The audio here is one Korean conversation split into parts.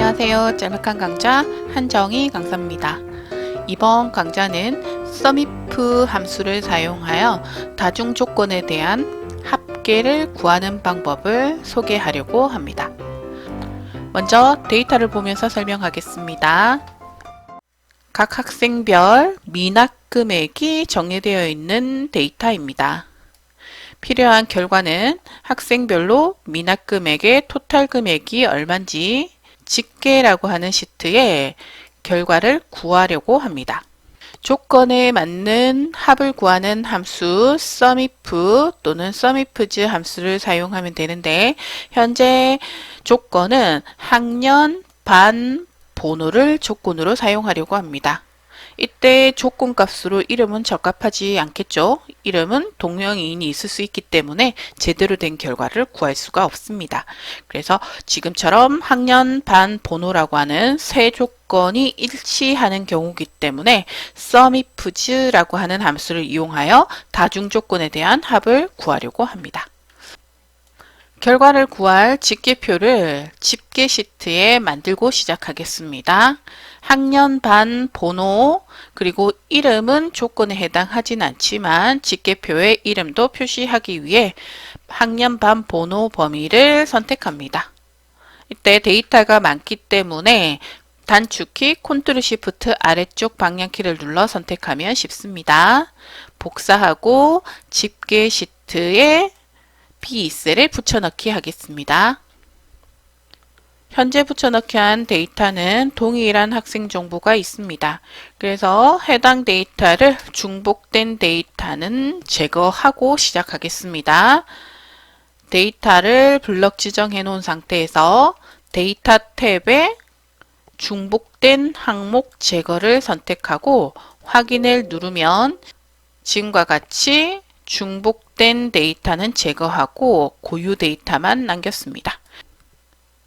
안녕하세요. 짤막한 강좌 한정희 강사입니다. 이번 강좌는 SUMIF 함수를 사용하여 다중 조건에 대한 합계를 구하는 방법을 소개하려고 합니다. 먼저 데이터를 보면서 설명하겠습니다. 각 학생별 미납 금액이 정리되어 있는 데이터입니다. 필요한 결과는 학생별로 미납 금액의 토탈 금액이 얼마인지 집계라고 하는 시트에 결과를 구하려고 합니다. 조건에 맞는 합을 구하는 함수 SUMIF 또는 SUMIFs 함수를 사용하면 되는데, 현재 조건은 학년, 반, 번호를 조건으로 사용하려고 합니다. 이때 조건 값으로 이름은 적합하지 않겠죠. 이름은 동명이인이 있을 수 있기 때문에 제대로 된 결과를 구할 수가 없습니다. 그래서 지금처럼 학년, 반, 번호라고 하는 세 조건이 일치하는 경우이기 때문에 SUMIFs라고 하는 함수를 이용하여 다중 조건에 대한 합을 구하려고 합니다. 결과를 구할 집계표를 집계 시트에 만들고 시작하겠습니다. 학년, 반, 번호, 그리고 이름은 조건에 해당하진 않지만 집계표에 이름도 표시하기 위해 학년, 반, 번호 범위를 선택합니다. 이때 데이터가 많기 때문에 단축키 Ctrl Shift 아래쪽 방향키를 눌러 선택하면 쉽습니다. 복사하고 집계 시트에 B2셀을 붙여넣기 하겠습니다. 현재 붙여넣기 한 데이터는 동일한 학생 정보가 있습니다. 그래서 해당 데이터를 중복된 데이터는 제거하고 시작하겠습니다. 데이터를 블럭 지정해 놓은 상태에서 데이터 탭에 중복된 항목 제거를 선택하고 확인을 누르면 지금과 같이 중복된 데이터는 제거하고 고유 데이터만 남겼습니다.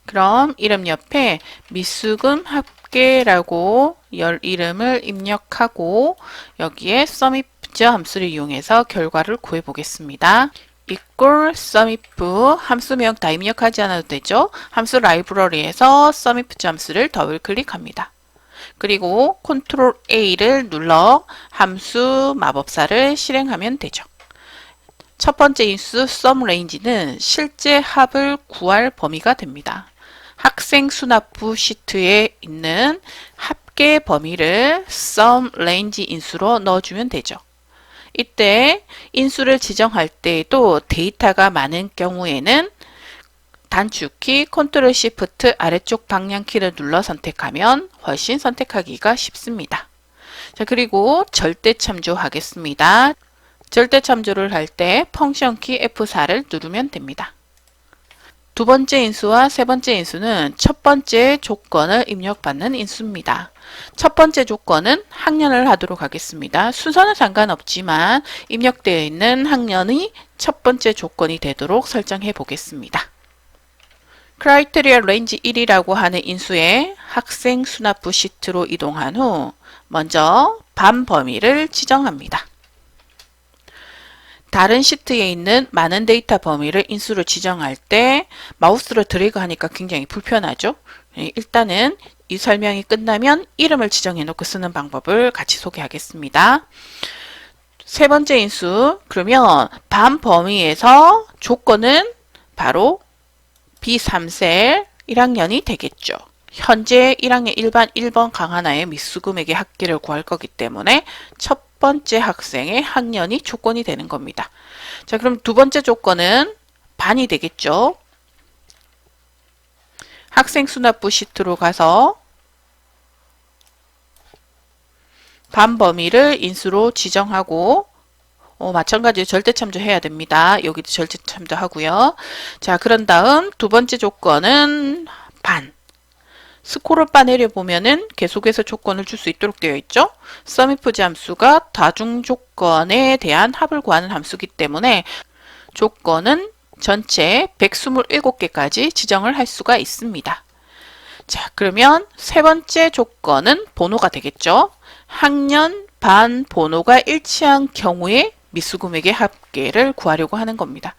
그럼 이름 옆에 미수금 합계라고 열 이름을 입력하고 여기에 SUMIF 함수를 이용해서 결과를 구해 보겠습니다. equal SUMIF 함수명 다 입력하지 않아도 되죠. 함수 라이브러리에서 SUMIF 함수를 더블 클릭합니다. 그리고 Ctrl A를 눌러 함수 마법사를 실행하면 되죠. 첫 번째 인수 SUMRange는 실제 합을 구할 범위가 됩니다. 학생 수납부 시트에 있는 합계 범위를 SUMRange 인수로 넣어주면 되죠. 이때 인수를 지정할 때에도 데이터가 많은 경우에는 단축키 Ctrl Shift 아래쪽 방향키를 눌러 선택하면 훨씬 선택하기가 쉽습니다. 자, 그리고 절대 참조하겠습니다. 절대 참조를 할 때 펑션키 F4를 누르면 됩니다. 두 번째 인수와 세 번째 인수는 첫 번째 조건을 입력받는 인수입니다. 첫 번째 조건은 학년을 하도록 하겠습니다. 순서는 상관없지만 입력되어 있는 학년이 첫 번째 조건이 되도록 설정해 보겠습니다. Criteria Range 1이라고 하는 인수의 학생 수납부 시트로 이동한 후 먼저 반 범위를 지정합니다. 다른 시트에 있는 많은 데이터 범위를 인수로 지정할 때 마우스로 드래그 하니까 굉장히 불편하죠. 일단은 이 설명이 끝나면 이름을 지정해 놓고 쓰는 방법을 같이 소개하겠습니다. 세 번째 인수, 그러면 반 범위에서 조건은 바로 B3셀 1학년이 되겠죠. 현재 1학년 일반 1번 강하나의 미수금액의 합계를 구할 거기 때문에 첫 번째 학생의 학년이 조건이 되는 겁니다. 자, 그럼 두 번째 조건은 반이 되겠죠. 학생 수납부 시트로 가서 반 범위를 인수로 지정하고 마찬가지로 절대 참조해야 됩니다. 여기도 절대 참조하고요. 자, 그런 다음 두 번째 조건은 반. 스크롤 바 내려보면은 계속해서 조건을 줄 수 있도록 되어 있죠. SUMIF 함수가 다중 조건에 대한 합을 구하는 함수이기 때문에 조건은 전체 127개까지 지정을 할 수가 있습니다. 자, 그러면 세 번째 조건은 번호가 되겠죠. 학년, 반, 번호가 일치한 경우에 미수금액의 합계를 구하려고 하는 겁니다.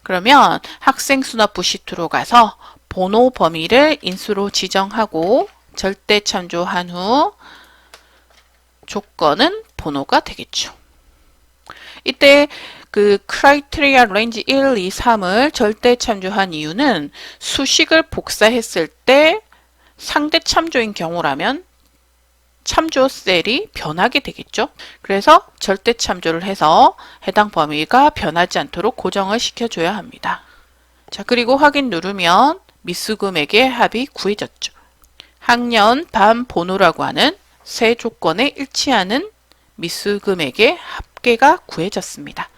그러면 학생 수납부 시트로 가서 번호 범위를 인수로 지정하고 절대 참조한 후 조건은 번호가 되겠죠. 이때 그 criteria range 1, 2, 3을 절대 참조한 이유는 수식을 복사했을 때 상대 참조인 경우라면 참조 셀이 변하게 되겠죠. 그래서 절대 참조를 해서 해당 범위가 변하지 않도록 고정을 시켜줘야 합니다. 자, 그리고 확인 누르면 미수 금액의 합이 구해졌죠. 학년 반 번호라고 하는 세 조건에 일치하는 미수 금액의 합계가 구해졌습니다.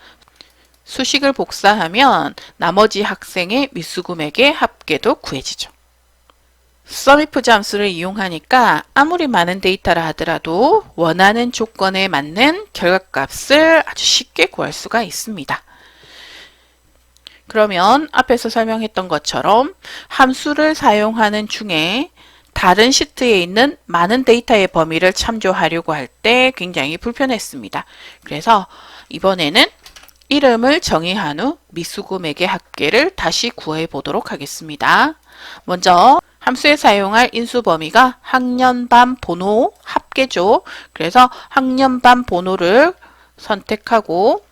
수식을 복사하면 나머지 학생의 미수 금액의 합계도 구해지죠. SUMIF 함수를 이용하니까 아무리 많은 데이터라 하더라도 원하는 조건에 맞는 결과값을 아주 쉽게 구할 수가 있습니다. 그러면 앞에서 설명했던 것처럼 함수를 사용하는 중에 다른 시트에 있는 많은 데이터의 범위를 참조하려고 할 때 굉장히 불편했습니다. 그래서 이번에는 이름을 정의한 후 미수 금액의 합계를 다시 구해 보도록 하겠습니다. 먼저 함수에 사용할 인수 범위가 학년 반 번호 합계죠. 그래서 학년 반 번호를 선택하고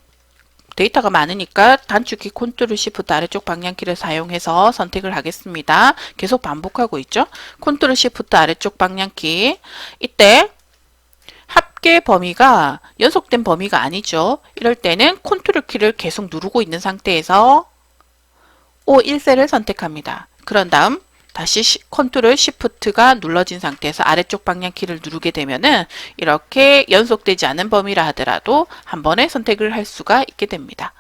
데이터가 많으니까 단축키 컨트롤 시프트 아래쪽 방향키를 사용해서 선택을 하겠습니다. 계속 반복하고 있죠. 컨트롤 시프트 아래쪽 방향키. 이때 합계 범위가 연속된 범위가 아니죠. 이럴 때는 컨트롤 키를 계속 누르고 있는 상태에서 O1셀을 선택합니다. 그런 다음 다시 컨트롤 시프트가 눌러진 상태에서 아래쪽 방향키를 누르게 되면은 이렇게 연속되지 않은 범위라 하더라도 한 번에 선택을 할 수가 있게 됩니다.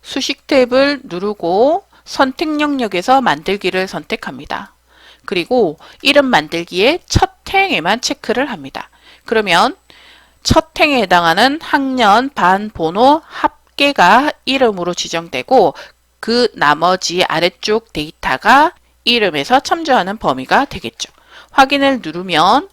수식 탭을 누르고 선택 영역에서 만들기를 선택합니다. 그리고 이름 만들기의 첫 행에만 체크를 합니다. 그러면 첫 행에 해당하는 학년 반 번호 합계가 이름으로 지정되고 그 나머지 아래쪽 데이터가 이름에서 참조하는 범위가 되겠죠. 확인을 누르면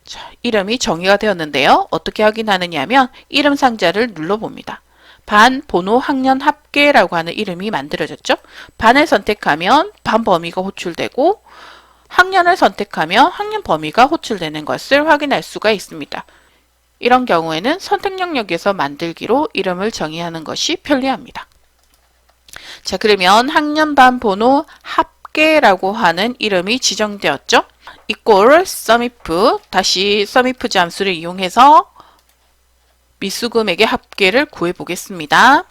자, 이름이 정의가 되었는데요. 어떻게 확인하느냐 하면 이름 상자를 눌러봅니다. 반 번호 학년 합계라고 하는 이름이 만들어졌죠. 반을 선택하면 반 범위가 호출되고 학년을 선택하면 학년 범위가 호출되는 것을 확인할 수가 있습니다. 이런 경우에는 선택 영역에서 만들기로 이름을 정의하는 것이 편리합니다. 자, 그러면 학년 반 번호 합계라고 하는 이름이 지정되었죠. equal SUMIF, 다시 SUMIF 함수를 이용해서 미수 금액의 합계를 구해 보겠습니다.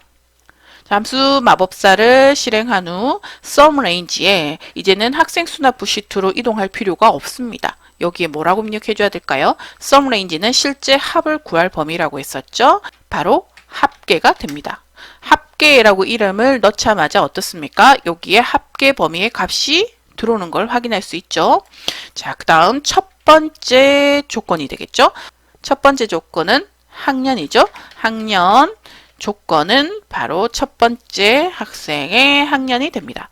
함수 마법사를 실행한 후 SUM range에 이제는 학생 수납부 시트로 이동할 필요가 없습니다. 여기에 뭐라고 입력해 줘야 될까요? SUM range는 실제 합을 구할 범위라고 했었죠. 바로 합계가 됩니다. 합계라고 이름을 넣자마자 어떻습니까? 여기에 합계 범위의 값이 들어오는 걸 확인할 수 있죠. 자, 그 다음 첫 번째 조건이 되겠죠. 첫 번째 조건은 학년이죠. 학년 조건은 바로 첫 번째 학생의 학년이 됩니다.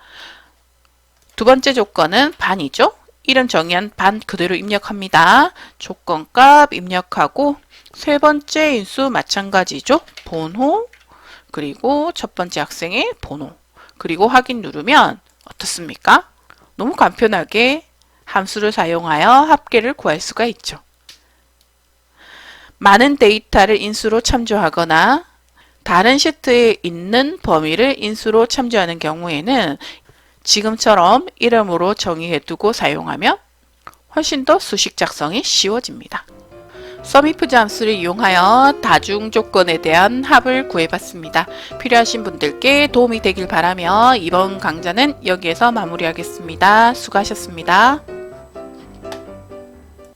두 번째 조건은 반이죠. 이름 정의한 반 그대로 입력합니다. 조건값 입력하고 세 번째 인수 마찬가지죠. 번호 그리고 첫 번째 학생의 번호 그리고 확인 누르면 어떻습니까? 너무 간편하게 함수를 사용하여 합계를 구할 수가 있죠. 많은 데이터를 인수로 참조하거나 다른 시트에 있는 범위를 인수로 참조하는 경우에는 지금처럼 이름으로 정의해두고 사용하면 훨씬 더 수식 작성이 쉬워집니다. SUMIF 함수를 이용하여 다중 조건에 대한 합을 구해봤습니다. 필요하신 분들께 도움이 되길 바라며 이번 강좌는 여기에서 마무리하겠습니다. 수고하셨습니다.